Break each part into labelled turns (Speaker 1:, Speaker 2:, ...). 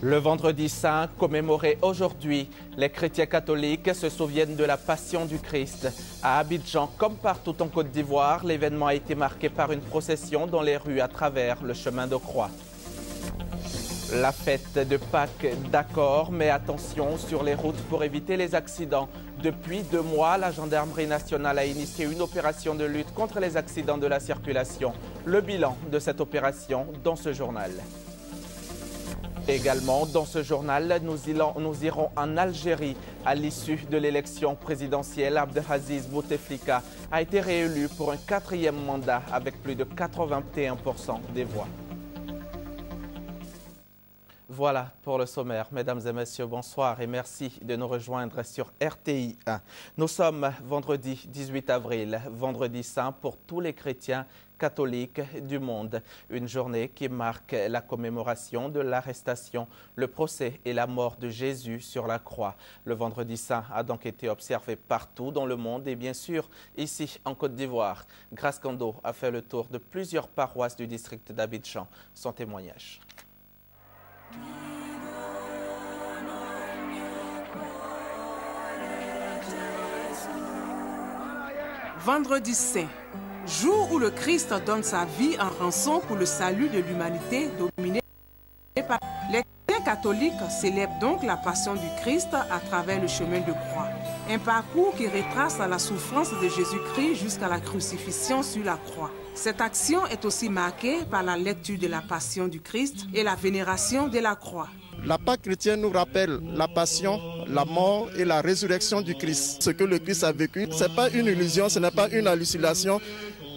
Speaker 1: Le vendredi saint, commémoré aujourd'hui, les chrétiens catholiques se souviennent de la passion du Christ. À Abidjan, comme partout en Côte d'Ivoire, l'événement a été marqué par une procession dans les rues à travers le chemin de croix. La fête de Pâques, d'accord, mais attention sur les routes pour éviter les accidents. Depuis 2 mois, la gendarmerie nationale a initié une opération de lutte contre les accidents de la circulation. Le bilan de cette opération dans ce journal. Également, dans ce journal, nous irons en Algérie. À l'issue de l'élection présidentielle, Abdelaziz Bouteflika a été réélu pour un 4e mandat avec plus de 81% des voix. Voilà pour le sommaire. Mesdames et messieurs, bonsoir et merci de nous rejoindre sur RTI 1. Nous sommes vendredi 18 avril, vendredi saint pour tous les chrétiens catholiques du monde. Une journée qui marque la commémoration de l'arrestation, le procès et la mort de Jésus sur la croix. Le vendredi saint a donc été observé partout dans le monde et bien sûr ici en Côte d'Ivoire. Grace Kando a fait le tour de plusieurs paroisses du district d'Abidjan. Son témoignage.
Speaker 2: Vendredi saint, jour où le Christ donne sa vie en rançon pour le salut de l'humanité dominée par les chrétiens catholiques célèbrent donc la passion du Christ à travers le chemin de croix. Un parcours qui retrace la souffrance de Jésus-Christ jusqu'à la crucifixion sur la croix. Cette action est aussi marquée par la lecture de la passion du Christ et la vénération de la croix.
Speaker 3: La Pâque chrétienne nous rappelle la passion, la mort et la résurrection du Christ. Ce que le Christ a vécu, ce n'est pas une illusion, ce n'est pas une hallucination,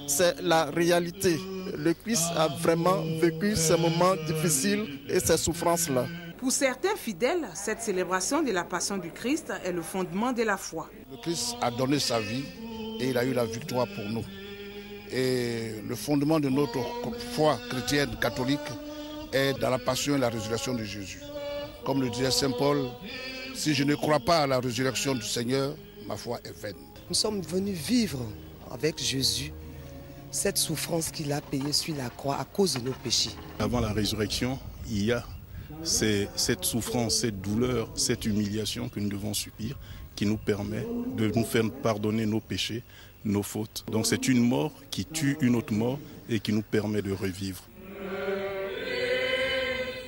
Speaker 3: c'est la réalité. Le Christ a vraiment vécu ces moments difficiles et ces souffrances-là.
Speaker 2: Pour certains fidèles, cette célébration de la passion du Christ est le fondement de la foi.
Speaker 4: Le Christ a donné sa vie et il a eu la victoire pour nous. Et le fondement de notre foi chrétienne catholique est dans la passion et la résurrection de Jésus. Comme le disait Saint Paul, si je ne crois pas à la résurrection du Seigneur, ma foi est vaine.
Speaker 5: Nous sommes venus vivre avec Jésus cette souffrance qu'il a payée sur la croix à cause de nos péchés.
Speaker 6: Avant la résurrection, il y a cette souffrance, cette douleur, cette humiliation que nous devons subir qui nous permet de nous faire pardonner nos péchés, nos fautes. Donc c'est une mort qui tue une autre mort et qui nous permet de revivre.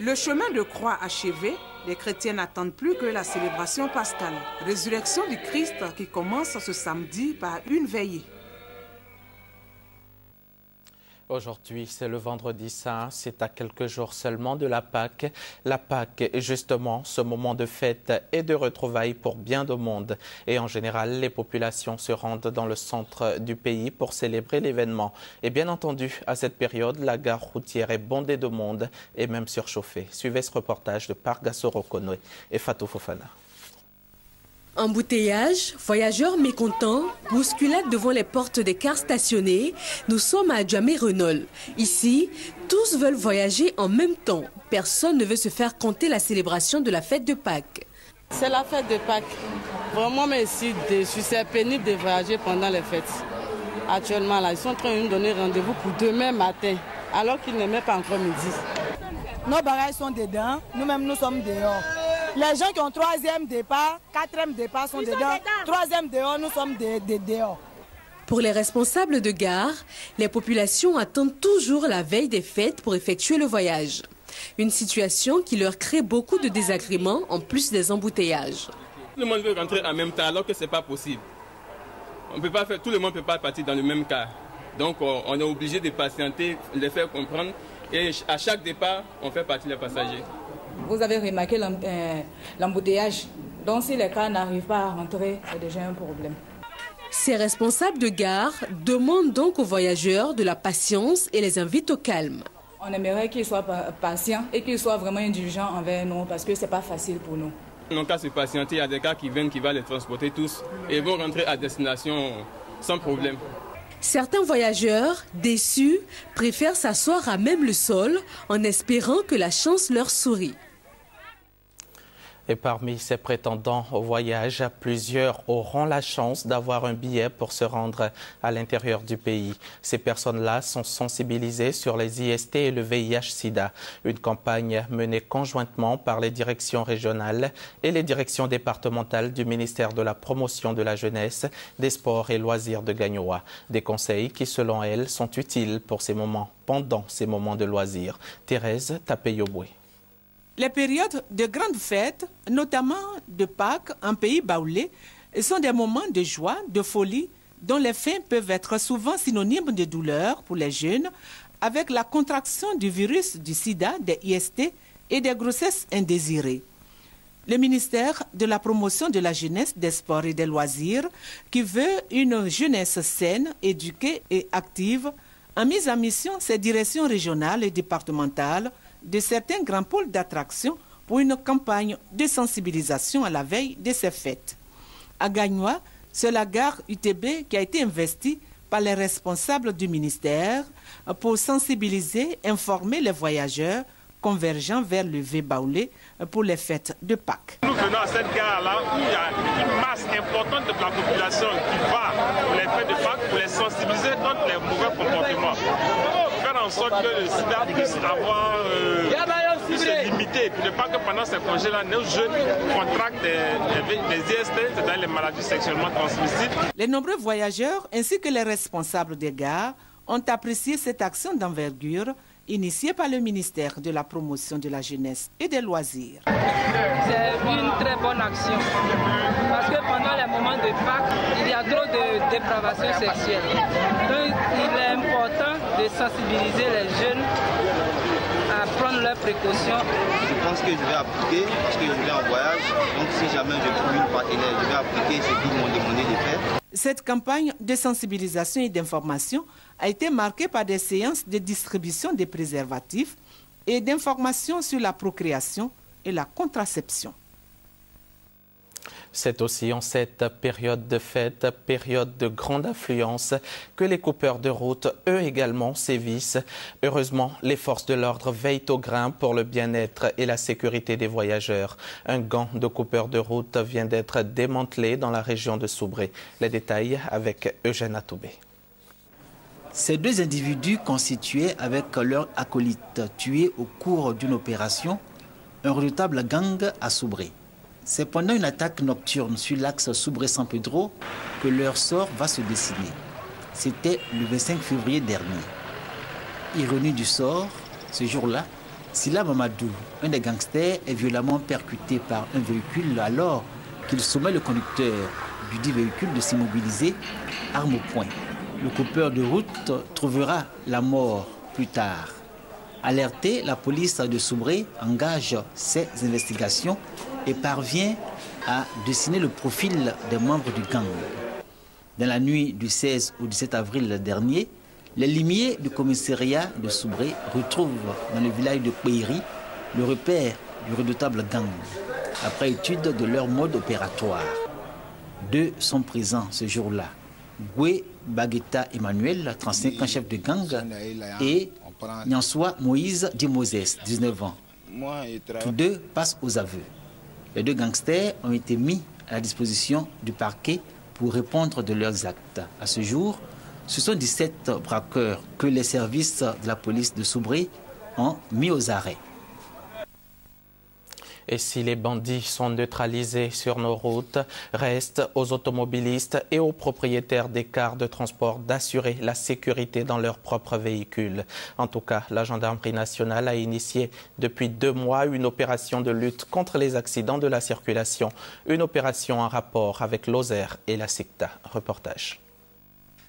Speaker 2: Le chemin de croix achevé, les chrétiens n'attendent plus que la célébration pascale. Résurrection du Christ qui commence ce samedi par une veillée.
Speaker 1: Aujourd'hui, c'est le vendredi saint, c'est à quelques jours seulement de la Pâque. La Pâque est justement ce moment de fête et de retrouvailles pour bien de monde. Et en général, les populations se rendent dans le centre du pays pour célébrer l'événement. Et bien entendu, à cette période, la gare routière est bondée de monde et même surchauffée. Suivez ce reportage de Pargassoro Konoe et Fatou Fofana.
Speaker 7: Embouteillage, voyageurs mécontents, bousculades devant les portes des cars stationnés. Nous sommes à Djamé-Renault. Ici, tous veulent voyager en même temps. Personne ne veut se faire compter la célébration de la fête de Pâques.
Speaker 8: C'est la fête de Pâques. Vraiment, mais ici, c'est pénible de voyager pendant les fêtes. Actuellement, là, ils sont en train de nous donner rendez-vous pour demain matin, alors qu'ils ne mettent pas encore midi.
Speaker 9: Nos bagages sont dedans, nous-mêmes nous sommes dehors. Les gens qui ont 3e départ, 4e départ sont dedans, 3e dehors, nous sommes dehors.
Speaker 7: Pour les responsables de gare, les populations attendent toujours la veille des fêtes pour effectuer le voyage. Une situation qui leur crée beaucoup de désagréments en plus des embouteillages.
Speaker 10: Tout le monde veut rentrer en même temps alors que ce n'est pas possible. On peut pas faire, tout le monde ne peut pas partir dans le même car. Donc on est obligé de patienter, les faire comprendre et à chaque départ, on fait partir les passagers.
Speaker 11: Vous avez remarqué l'embouteillage. Donc si les cars n'arrivent pas à rentrer, c'est déjà un problème.
Speaker 7: Ces responsables de gare demandent donc aux voyageurs de la patience et les invitent au calme.
Speaker 11: On aimerait qu'ils soient patients et qu'ils soient vraiment indulgents envers nous parce que ce n'est pas facile pour nous.
Speaker 10: Ils n'ont qu'à se patienter, il y a des cars qui viennent, qui vont les transporter tous et vont rentrer à destination sans problème.
Speaker 7: Certains voyageurs, déçus, préfèrent s'asseoir à même le sol en espérant que la chance leur sourit.
Speaker 1: Et parmi ces prétendants au voyage, plusieurs auront la chance d'avoir un billet pour se rendre à l'intérieur du pays. Ces personnes-là sont sensibilisées sur les IST et le VIH-Sida. Une campagne menée conjointement par les directions régionales et les directions départementales du ministère de la Promotion de la Jeunesse, des Sports et Loisirs de Gagnoa. Des conseils qui, selon elle, sont utiles pour ces moments, pendant ces moments de loisirs. Thérèse Tapeyoboué.
Speaker 2: Les périodes de grandes fêtes, notamment de Pâques en pays baoulé, sont des moments de joie, de folie, dont les fins peuvent être souvent synonymes de douleur pour les jeunes, avec la contraction du virus du sida, des IST et des grossesses indésirées. Le ministère de la Promotion de la Jeunesse, des Sports et des Loisirs, qui veut une jeunesse saine, éduquée et active, a mis en mission ses directions régionales et départementales de certains grands pôles d'attraction pour une campagne de sensibilisation à la veille de ces fêtes. À Gagnoa, c'est la gare UTB qui a été investie par les responsables du ministère pour sensibiliser, informer les voyageurs convergeant vers le V-Baoulé pour les fêtes de Pâques.
Speaker 12: Nous venons à cette gare-là où il y a une masse importante de la population qui va pour les fêtes de Pâques pour les sensibiliser contre les mauvais comportements. Faire en sorte que le sida puisse se limiter, pour ne pas que pendant ces congés-là, nos jeunes contractent des IST, c'est-à-dire les maladies sexuellement transmissibles.
Speaker 2: Les nombreux voyageurs ainsi que les responsables des gares ont apprécié cette action d'envergure initiée par le ministère de la Promotion de la Jeunesse et des Loisirs.
Speaker 13: C'est une très bonne action parce que pendant les moments de Pâques, il y a trop de dépravation sexuelle. Donc il est important de sensibiliser les jeunes à prendre leurs précautions.
Speaker 14: Je pense que je vais appliquer parce que je vais en voyage. Donc si jamais je trouve une partenaire, je vais appliquer ce qu'ils m'ont demandé de faire.
Speaker 2: Cette campagne de sensibilisation et d'information a été marquée par des séances de distribution des préservatifs et d'informations sur la procréation et la contraception.
Speaker 1: C'est aussi en cette période de fête, période de grande affluence, que les coupeurs de route, eux également, sévissent. Heureusement, les forces de l'ordre veillent au grain pour le bien-être et la sécurité des voyageurs. Un gang de coupeurs de route vient d'être démantelé dans la région de Soubré. Les détails avec Eugène Atoubé.
Speaker 15: Ces deux individus constitués avec leurs acolytes tués au cours d'une opération, un redoutable gang à Soubré. C'est pendant une attaque nocturne sur l'axe Soubré-San Pedro que leur sort va se dessiner. C'était le 25 février dernier. Ironie du sort, ce jour-là, Sila Mamadou, un des gangsters, est violemment percuté par un véhicule alors qu'il sommet le conducteur du dit véhicule de s'immobiliser, arme au poing. Le coupeur de route trouvera la mort plus tard. Alertée, la police de Soubré engage ses investigations et parvient à dessiner le profil des membres du gang. Dans la nuit du 16 au 17 avril dernier, les limiers du commissariat de Soubré retrouvent dans le village de Péiri le repère du redoutable gang, après étude de leur mode opératoire. Deux sont présents ce jour-là. Goué Bagueta Emmanuel, 35 ans chef de gang, et Nyanswa Moïse Dimoses, 19 ans. Tous deux passent aux aveux. Les deux gangsters ont été mis à la disposition du parquet pour répondre de leurs actes. À ce jour, ce sont 17 braqueurs que les services de la police de Soubré ont mis aux arrêts.
Speaker 1: Et si les bandits sont neutralisés sur nos routes, reste aux automobilistes et aux propriétaires des cars de transport d'assurer la sécurité dans leurs propres véhicules. En tout cas, la Gendarmerie nationale a initié depuis 2 mois une opération de lutte contre les accidents de la circulation. Une opération en rapport avec l'Ozer et la SICTA. Reportage.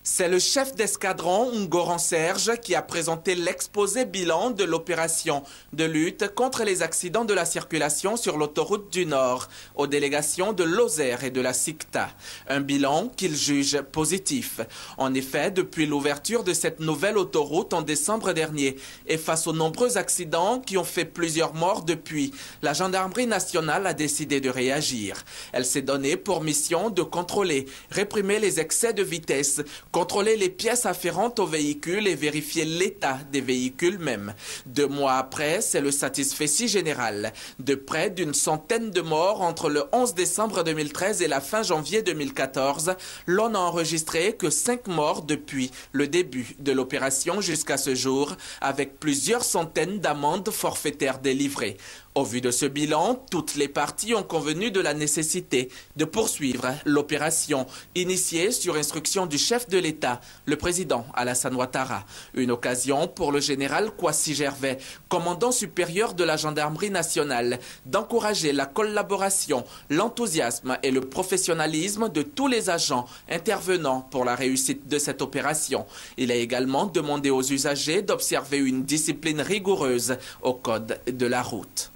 Speaker 16: C'est le chef d'escadron, Ngoran Serge, qui a présenté l'exposé bilan de l'opération de lutte contre les accidents de la circulation sur l'autoroute du Nord aux délégations de l'Ozer et de la SICTA. Un bilan qu'il juge positif. En effet, depuis l'ouverture de cette nouvelle autoroute en décembre dernier et face aux nombreux accidents qui ont fait plusieurs morts depuis, la Gendarmerie nationale a décidé de réagir. Elle s'est donnée pour mission de contrôler, réprimer les excès de vitesse, contrôler les pièces afférentes aux véhicules et vérifier l'état des véhicules même. 2 mois après, c'est le satisfecit général. De près d'une centaine de morts entre le 11 décembre 2013 et la fin janvier 2014, l'on n'a enregistré que 5 morts depuis le début de l'opération jusqu'à ce jour, avec plusieurs centaines d'amendes forfaitaires délivrées. Au vu de ce bilan, toutes les parties ont convenu de la nécessité de poursuivre l'opération initiée sur instruction du chef de l'État, le président Alassane Ouattara. Une occasion pour le général Kwasi Gervais, commandant supérieur de la gendarmerie nationale, d'encourager la collaboration, l'enthousiasme et le professionnalisme de tous les agents intervenant pour la réussite de cette opération. Il a également demandé aux usagers d'observer une discipline rigoureuse au code de la route.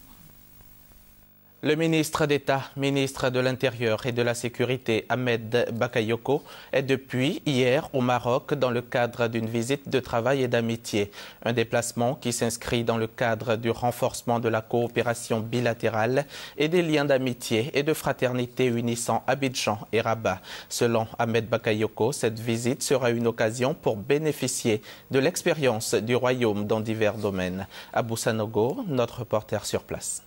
Speaker 1: Le ministre d'État, ministre de l'Intérieur et de la Sécurité, Ahmed Bakayoko, est depuis hier au Maroc dans le cadre d'une visite de travail et d'amitié. Un déplacement qui s'inscrit dans le cadre du renforcement de la coopération bilatérale et des liens d'amitié et de fraternité unissant Abidjan et Rabat. Selon Ahmed Bakayoko, cette visite sera une occasion pour bénéficier de l'expérience du royaume dans divers domaines. Abou Sanogo, notre reporter sur place.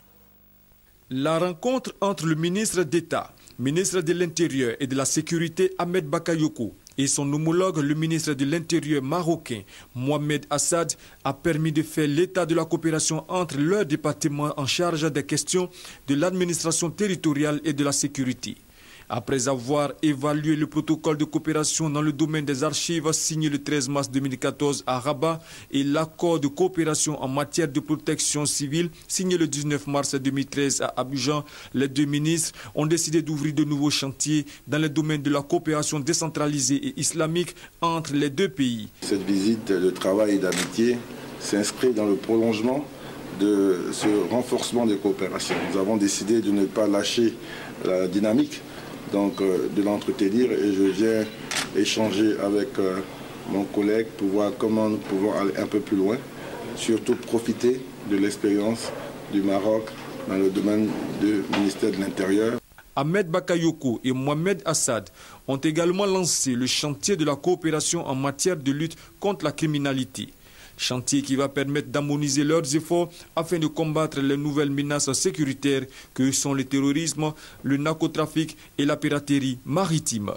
Speaker 17: La rencontre entre le ministre d'État, ministre de l'Intérieur et de la Sécurité Ahmed Bakayoko et son homologue, le ministre de l'Intérieur marocain Mohamed Assad, a permis de faire l'état de la coopération entre leurs départements en charge des questions de l'administration territoriale et de la sécurité. Après avoir évalué le protocole de coopération dans le domaine des archives signé le 13 mars 2014 à Rabat et l'accord de coopération en matière de protection civile signé le 19 mars 2013 à Abidjan, les 2 ministres ont décidé d'ouvrir de nouveaux chantiers dans le domaine de la coopération décentralisée et islamique entre les 2 pays.
Speaker 18: Cette visite de travail et d'amitié s'inscrit dans le prolongement de ce renforcement des coopérations. Nous avons décidé de ne pas lâcher la dynamique de l'entretenir et je viens échanger avec mon collègue pour voir comment nous pouvons aller un peu plus loin, surtout profiter de l'expérience du Maroc dans le domaine du ministère de l'Intérieur.
Speaker 17: Ahmed Bakayoko et Mohamed Assad ont également lancé le chantier de la coopération en matière de lutte contre la criminalité. Chantier qui va permettre d'harmoniser leurs efforts afin de combattre les nouvelles menaces sécuritaires que sont le terrorisme, le narcotrafic et la piraterie maritime.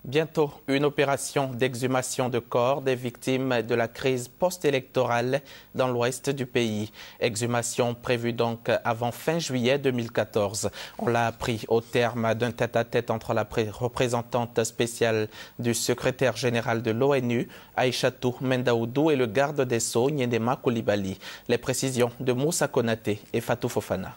Speaker 1: Bientôt, une opération d'exhumation de corps des victimes de la crise post-électorale dans l'ouest du pays. Exhumation prévue donc avant fin juillet 2014. On l'a appris au terme d'un tête-à-tête entre la représentante spéciale du secrétaire général de l'ONU, Aïchatou Mendaoudou, et le garde des Sceaux, Nyendema Coulibaly. Les précisions de Moussa Konaté et Fatou Fofana.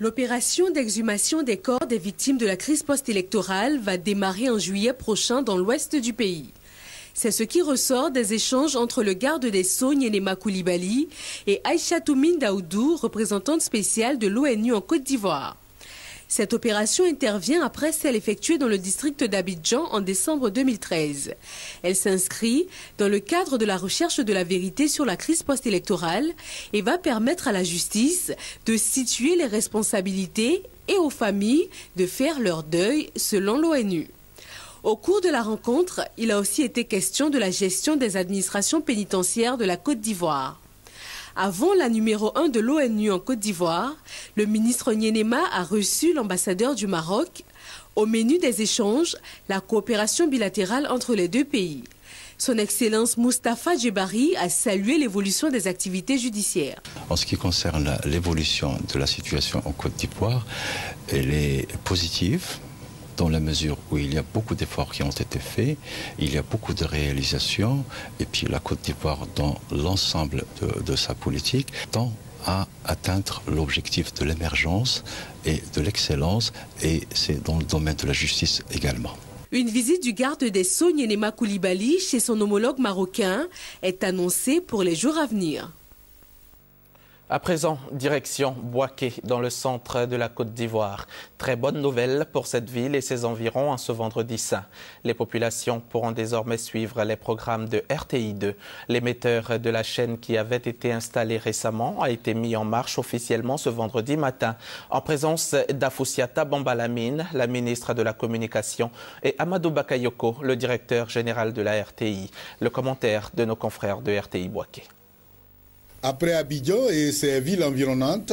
Speaker 7: L'opération d'exhumation des corps des victimes de la crise post-électorale va démarrer en juillet prochain dans l'ouest du pays. C'est ce qui ressort des échanges entre le garde des Sceaux, Nyendema Coulibaly, et Aïchatou Mendaoudou, représentante spéciale de l'ONU en Côte d'Ivoire. Cette opération intervient après celle effectuée dans le district d'Abidjan en décembre 2013. Elle s'inscrit dans le cadre de la recherche de la vérité sur la crise post-électorale et va permettre à la justice de situer les responsabilités et aux familles de faire leur deuil selon l'ONU. Au cours de la rencontre, il a aussi été question de la gestion des administrations pénitentiaires de la Côte d'Ivoire. Avant la numéro 1 de l'ONU en Côte d'Ivoire, le ministre Nyendema a reçu l'ambassadeur du Maroc. Au menu des échanges, la coopération bilatérale entre les 2 pays. Son Excellence Moustapha Djebari a salué l'évolution des activités judiciaires.
Speaker 19: En ce qui concerne l'évolution de la situation en Côte d'Ivoire, elle est positive, dans la mesure où il y a beaucoup d'efforts qui ont été faits, il y a beaucoup de réalisations, et puis la Côte d'Ivoire, dans l'ensemble de sa politique, tend à atteindre l'objectif de l'émergence et de l'excellence, et c'est dans le domaine de la justice également.
Speaker 7: Une visite du garde des Sceaux, Nyendema Coulibaly, chez son homologue marocain, est annoncée pour les jours à venir.
Speaker 1: À présent, direction Bouaké, dans le centre de la Côte d'Ivoire. Très bonne nouvelle pour cette ville et ses environs en ce vendredi saint. Les populations pourront désormais suivre les programmes de RTI2. L'émetteur de la chaîne qui avait été installé récemment a été mis en marche officiellement ce vendredi matin, en présence d'Afoussiata Bambalamine, la ministre de la Communication, et Amadou Bakayoko, le directeur général de la RTI. Le commentaire de nos confrères de RTI Bouaké.
Speaker 20: Après Abidjan et ses villes environnantes,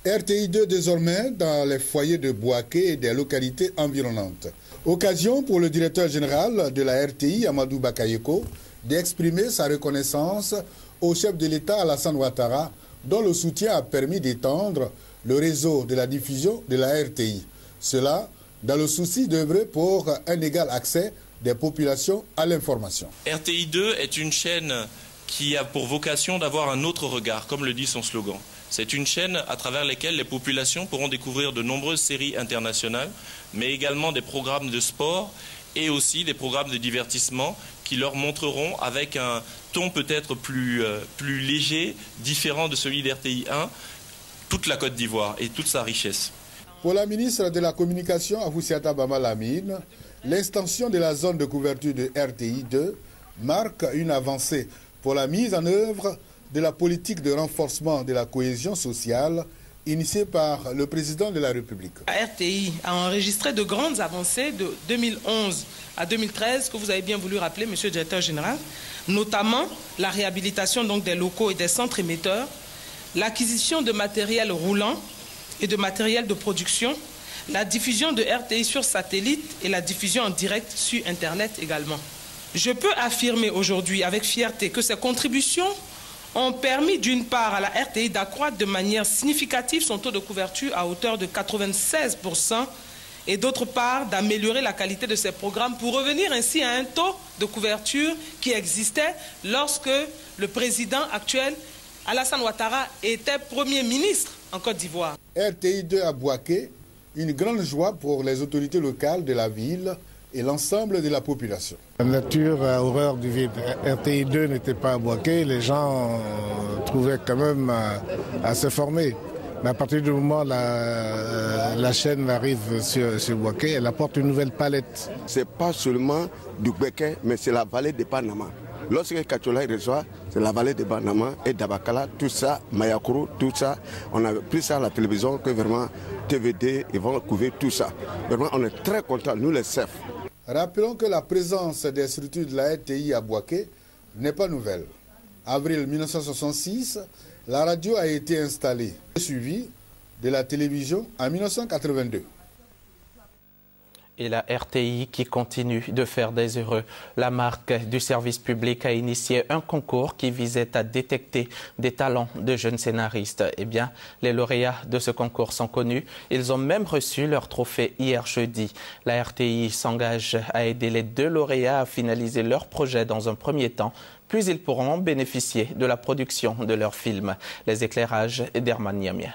Speaker 20: RTI2 désormais dans les foyers de Bouaké et des localités environnantes. Occasion pour le directeur général de la RTI, Amadou Bakayoko, d'exprimer sa reconnaissance au chef de l'État Alassane Ouattara, dont le soutien a permis d'étendre le réseau de la diffusion de la RTI. Cela dans le souci d'œuvrer pour un égal accès des populations à l'information.
Speaker 21: RTI2 est une chaîne qui a pour vocation d'avoir un autre regard, comme le dit son slogan. C'est une chaîne à travers laquelle les populations pourront découvrir de nombreuses séries internationales, mais également des programmes de sport et aussi des programmes de divertissement qui leur montreront avec un ton peut-être plus léger, différent de celui d'RTI1, toute la Côte d'Ivoire et toute sa richesse.
Speaker 20: Pour la ministre de la Communication, Afoussiata Bambalamine, l'extension de la zone de couverture de RTI2 marque une avancée pour la mise en œuvre de la politique de renforcement de la cohésion sociale initiée par le président de la République.
Speaker 2: RTI a enregistré de grandes avancées de 2011 à 2013 que vous avez bien voulu rappeler, monsieur le directeur général, notamment la réhabilitation donc des locaux et des centres émetteurs, l'acquisition de matériel roulant et de matériel de production, la diffusion de RTI sur satellite et la diffusion en direct sur Internet également. Je peux affirmer aujourd'hui avec fierté que ces contributions ont permis d'une part à la RTI d'accroître de manière significative son taux de couverture à hauteur de 96% et d'autre part d'améliorer la qualité de ses programmes pour revenir ainsi à un taux de couverture qui existait lorsque le président actuel, Alassane Ouattara, était Premier ministre en Côte d'Ivoire.
Speaker 20: RTI2 à Bouaké, une grande joie pour les autorités locales de la ville et l'ensemble de la population.
Speaker 22: La nature a horreur du vide. RTI2 n'était pas à Bouaké, les gens trouvaient quand même à se former. Mais à partir du moment où la chaîne arrive sur Bouaké, elle apporte une nouvelle palette.
Speaker 23: Ce n'est pas seulement du Bouaké, mais c'est la vallée de Panama. Lorsque Kachola reçoit, c'est la vallée de Panama et d'Abakala, tout ça, Mayakuru, tout ça. On a pris ça à la télévision, que vraiment TVD, ils vont couvrir tout ça. Vraiment, on est très contents, nous les chefs.
Speaker 20: Rappelons que la présence des structures de la RTI à Bouaké n'est pas nouvelle. Avril 1966, la radio a été installée, suivie de la télévision en 1982.
Speaker 1: Et la RTI qui continue de faire des heureux. La marque du service public a initié un concours qui visait à détecter des talents de jeunes scénaristes. Eh bien, les lauréats de ce concours sont connus. Ils ont même reçu leur trophée hier jeudi. La RTI s'engage à aider les 2 lauréats à finaliser leur projet dans un premier temps. Puis ils pourront bénéficier de la production de leur film. Les éclairages d'Herman Niamien.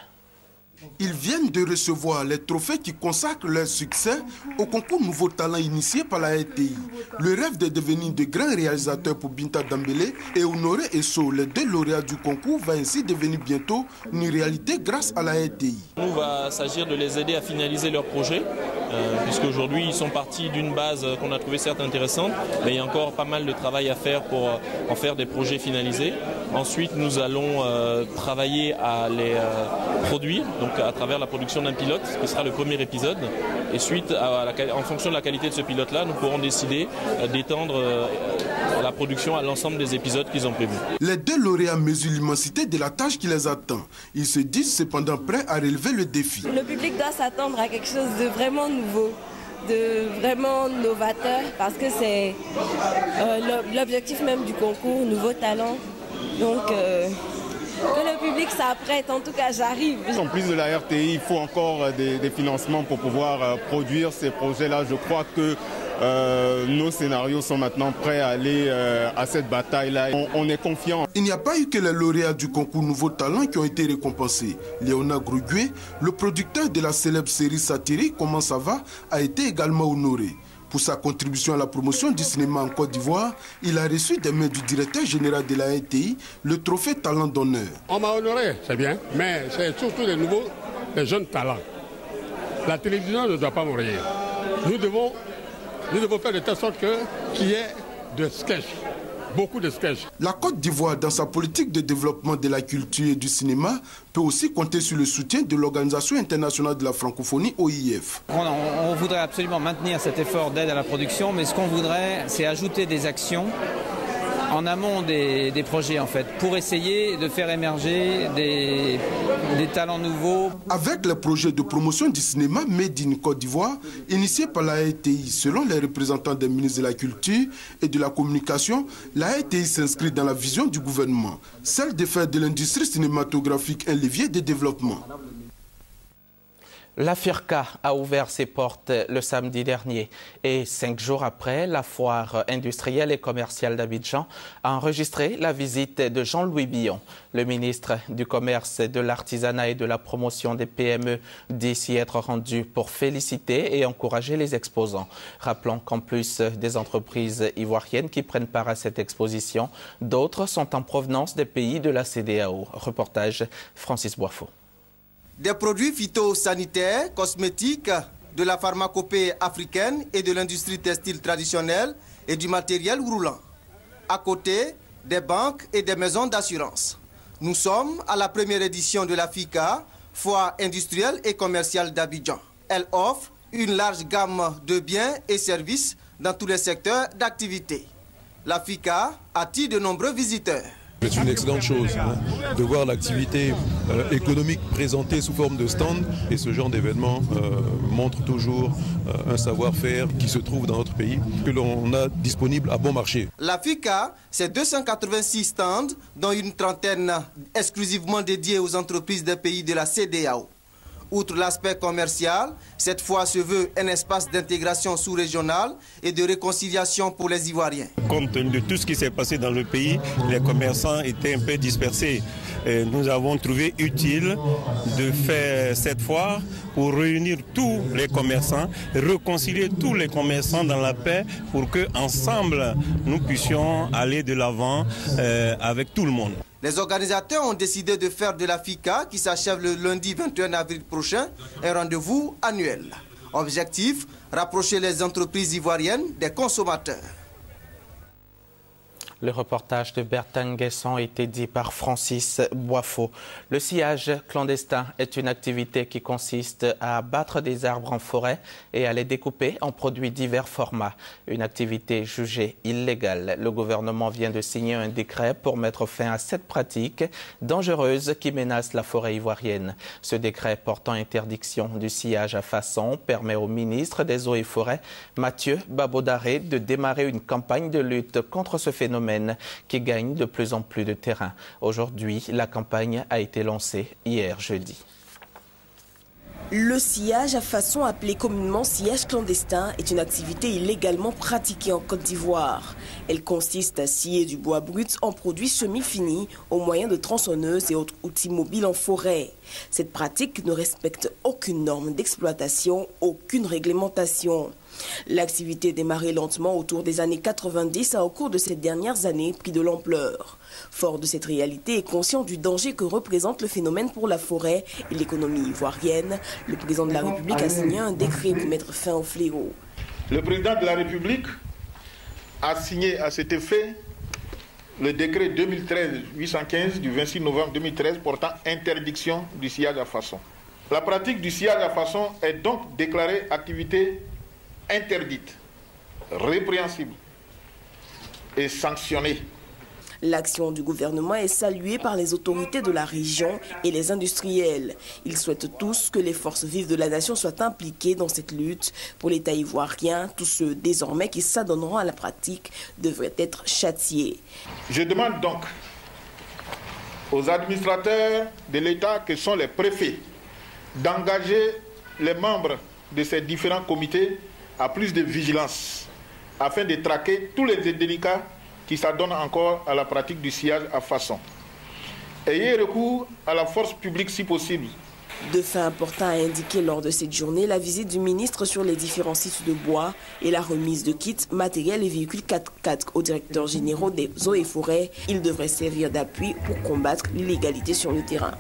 Speaker 24: Ils viennent de recevoir les trophées qui consacrent leur succès au concours Nouveau Talent initié par la RTI. Le rêve de devenir de grands réalisateurs pour Binta Dambélé et Honoré Esso, les 2 lauréats du concours, va ainsi devenir bientôt une réalité grâce à la RTI.
Speaker 21: Nous, va s'agir de les aider à finaliser leur projet, puisqu'aujourd'hui ils sont partis d'une base qu'on a trouvée certes intéressante, mais il y a encore pas mal de travail à faire pour en faire des projets finalisés. Ensuite, nous allons travailler à les produire, donc à travers la production d'un pilote, qui sera le premier épisode. Et suite, en fonction de la qualité de ce pilote-là, nous pourrons décider d'étendre la production à l'ensemble des épisodes qu'ils ont prévus.
Speaker 24: Les 2 lauréats mesurent l'immensité de la tâche qui les attend. Ils se disent cependant prêts à relever le défi.
Speaker 25: Le public doit s'attendre à quelque chose de vraiment nouveau, de vraiment novateur, parce que c'est l'objectif même du concours Nouveau Talent. Donc, que le public s'apprête, en tout cas j'arrive.
Speaker 26: En plus de la RTI, il faut encore des financements pour pouvoir produire ces projets-là. Je crois que nos scénarios sont maintenant prêts à aller à cette bataille-là. On est confiants.
Speaker 24: Il n'y a pas eu que les lauréats du concours Nouveau Talent qui ont été récompensés. Léonard Grugué, le producteur de la célèbre série satirique Comment ça va, a été également honoré. Pour sa contribution à la promotion du cinéma en Côte d'Ivoire, il a reçu des mains du directeur général de la RTI le trophée Talent d'honneur.
Speaker 3: On m'a honoré, c'est bien, mais c'est surtout les jeunes talents. La télévision ne doit pas mourir. Nous devons faire de telle sorte qu'il y ait de sketchs. Beaucoup de sketchs. La
Speaker 24: Côte d'Ivoire, dans sa politique de développement de la culture et du cinéma, peut aussi compter sur le soutien de l'Organisation internationale de la francophonie, OIF.
Speaker 4: On voudrait absolument maintenir cet effort d'aide à la production, mais ce qu'on voudrait, c'est ajouter des actions en amont des projets, en fait, pour essayer de faire émerger des talents nouveaux.
Speaker 24: Avec le projet de promotion du cinéma Made in Côte d'Ivoire, initié par la RTI, selon les représentants des ministres de la Culture et de la Communication, la RTI s'inscrit dans la vision du gouvernement, celle de faire de l'industrie cinématographique un levier de développement.
Speaker 1: La FIRCA a ouvert ses portes le samedi dernier et 5 jours après, la foire industrielle et commerciale d'Abidjan a enregistré la visite de Jean-Louis Billon. Le ministre du Commerce, de l'Artisanat et de la Promotion des PME dit s'y être rendu pour féliciter et encourager les exposants. Rappelons qu'en plus des entreprises ivoiriennes qui prennent part à cette exposition, d'autres sont en provenance des pays de la CEDEAO. Reportage Francis Boifo.
Speaker 5: Des produits phytosanitaires, cosmétiques, de la pharmacopée africaine et de l'industrie textile traditionnelle et du matériel roulant. À côté, des banques et des maisons d'assurance. Nous sommes à la première édition de la FICA, foire industrielle et commerciale d'Abidjan. Elle offre une large gamme de biens et services dans tous les secteurs d'activité. La FICA attire de nombreux visiteurs.
Speaker 6: C'est une excellente chose de voir l'activité économique présentée sous forme de stand, et ce genre d'événement montre toujours un savoir-faire qui se trouve dans notre pays, que l'on a disponible à bon marché.
Speaker 5: La FICA, c'est 286 stands, dont une trentaine exclusivement dédiés aux entreprises des pays de la CEDEAO. Outre l'aspect commercial, cette fois se veut un espace d'intégration sous-régionale et de réconciliation pour les Ivoiriens.
Speaker 8: Compte tenu de tout ce qui s'est passé dans le pays, les commerçants étaient un peu dispersés. Et nous avons trouvé utile de faire cette foire pour réunir tous les commerçants, réconcilier tous les commerçants dans la paix pour qu'ensemble nous puissions aller de l'avant avec tout le monde.
Speaker 5: Les organisateurs ont décidé de faire de la FICA, qui s'achève le lundi 21 avril prochain, un rendez-vous annuel. Objectif, rapprocher les entreprises ivoiriennes des consommateurs.
Speaker 1: Le reportage de Bertin Guesson a été dit par Francis Boifo. Le sciage clandestin est une activité qui consiste à abattre des arbres en forêt et à les découper en produits divers formats. Une activité jugée illégale. Le gouvernement vient de signer un décret pour mettre fin à cette pratique dangereuse qui menace la forêt ivoirienne. Ce décret portant interdiction du sciage à façon permet au ministre des Eaux et Forêts, Mathieu Babodare, de démarrer une campagne de lutte contre ce phénomène qui gagne de plus en plus de terrain. Aujourd'hui, la campagne a été lancée hier jeudi.
Speaker 9: Le sciage à façon, appelé communément sciage clandestin, est une activité illégalement pratiquée en Côte d'Ivoire. Elle consiste à scier du bois brut en produits semi-finis au moyen de tronçonneuses et autres outils mobiles en forêt. Cette pratique ne respecte aucune norme d'exploitation, aucune réglementation. L'activité démarrée lentement autour des années 90 a au cours de ces dernières années pris de l'ampleur. Fort de cette réalité et conscient du danger que représente le phénomène pour la forêt et l'économie ivoirienne, le président de la République a signé un décret pour mettre fin au fléau.
Speaker 27: Le président de la République a signé à cet effet le décret 2013-815 du 26 novembre 2013 portant interdiction du sciage à façon. La pratique du sciage à façon est donc déclarée activité interdite, répréhensible et sanctionnée.
Speaker 9: L'action du gouvernement est saluée par les autorités de la région et les industriels. Ils souhaitent tous que les forces vives de la nation soient impliquées dans cette lutte. Pour l'État ivoirien, tous ceux désormais qui s'adonneront à la pratique devraient être châtiés.
Speaker 27: Je demande donc aux administrateurs de l'État, que sont les préfets, d'engager les membres de ces différents comités à plus de vigilance afin de traquer tous les délicats qui s'adonnent encore à la pratique du sciage à façon. Ayez recours à la force publique si possible
Speaker 9: Deux faits importants à indiquer lors de cette journée, la visite du ministre sur les différents sites de bois et la remise de kits, matériels et véhicules 4x4 aux directeurs généraux des eaux et forêts. Ils devraient servir d'appui pour combattre l'illégalité sur le terrain.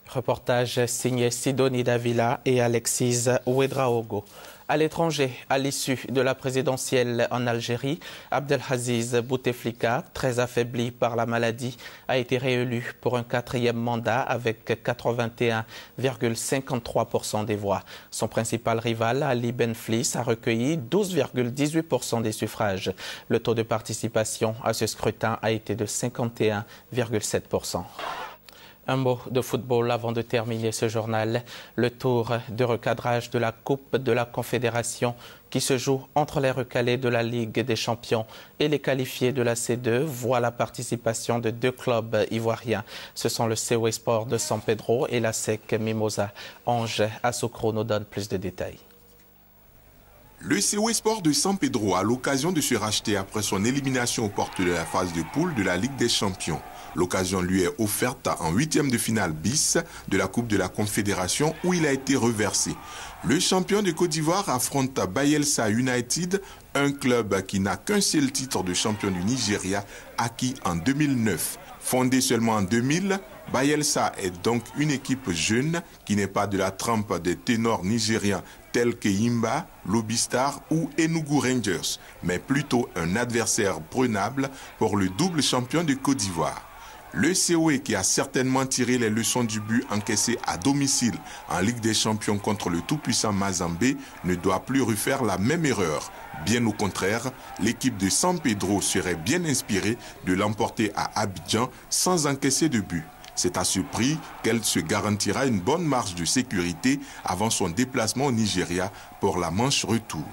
Speaker 1: Reportage signé Sidonie Davila et Alexis Ouedraogo. À l'étranger, à l'issue de la présidentielle en Algérie, Abdelaziz Bouteflika, très affaibli par la maladie, a été réélu pour un 4e mandat avec 81,53% des voix. Son principal rival, Ali Benflis, a recueilli 12,18% des suffrages. Le taux de participation à ce scrutin a été de 51,7%. Un mot de football avant de terminer ce journal. Le tour de recadrage de la Coupe de la Confédération qui se joue entre les recalés de la Ligue des Champions et les qualifiés de la C2 voit la participation de 2 clubs ivoiriens. Ce sont le COE Sport de San Pedro et la SEC Mimosa. Ange Asokro nous donne plus de détails.
Speaker 10: Le COE Sport de San Pedro a l'occasion de se racheter après son élimination aux portes de la phase de poule de la Ligue des Champions. L'occasion lui est offerte en 8e de finale bis de la Coupe de la Confédération où il a été reversé. Le champion de Côte d'Ivoire affronte Bayelsa United, un club qui n'a qu'un seul titre de champion du Nigeria acquis en 2009. Fondé seulement en 2000, Bayelsa est donc une équipe jeune qui n'est pas de la trempe des ténors nigériens tels que Yimba, Lobistar ou Enugu Rangers, mais plutôt un adversaire prenable pour le double champion de Côte d'Ivoire. Le COE, qui a certainement tiré les leçons du but encaissé à domicile en Ligue des Champions contre le tout-puissant Mazembe, ne doit plus refaire la même erreur. Bien au contraire, l'équipe de San Pedro serait bien inspirée de l'emporter à Abidjan sans encaisser de but. C'est à ce prix qu'elle se garantira une bonne marge de sécurité avant son déplacement au Nigeria pour la manche retour.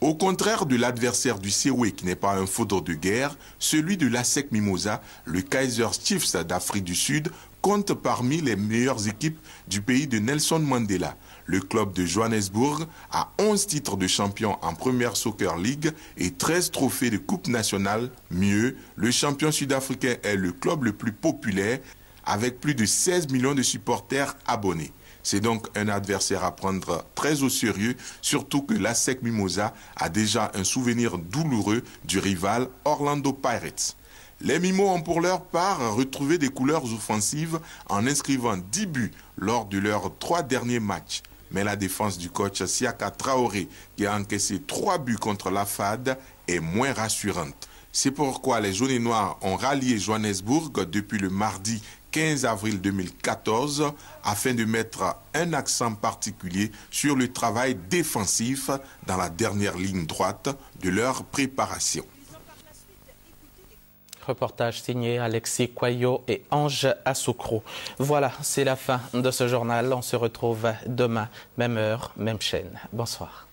Speaker 10: Au contraire de l'adversaire du COE qui n'est pas un foudre de guerre, celui de l'ASEC Mimosa, le Kaiser Chiefs d'Afrique du Sud, compte parmi les meilleures équipes du pays de Nelson Mandela. Le club de Johannesburg a 11 titres de champion en Première Soccer League et 13 trophées de Coupe nationale. Mieux, le champion sud-africain est le club le plus populaire avec plus de 16 millions de supporters abonnés. C'est donc un adversaire à prendre très au sérieux, surtout que l'ASEC Mimosa a déjà un souvenir douloureux du rival Orlando Pirates. Les Mimos ont pour leur part retrouvé des couleurs offensives en inscrivant 10 buts lors de leurs 3 derniers matchs. Mais la défense du coach Siaka Traoré, qui a encaissé 3 buts contre la FAD, est moins rassurante. C'est pourquoi les jaunes et noirs ont rallié Johannesburg depuis le mardi 15 avril 2014 afin de mettre un accent particulier sur le travail défensif dans la dernière ligne droite de leur préparation.
Speaker 1: Reportage signé Alexis Kwayo et Ange Asokro. Voilà, c'est la fin de ce journal. On se retrouve demain, même heure, même chaîne. Bonsoir.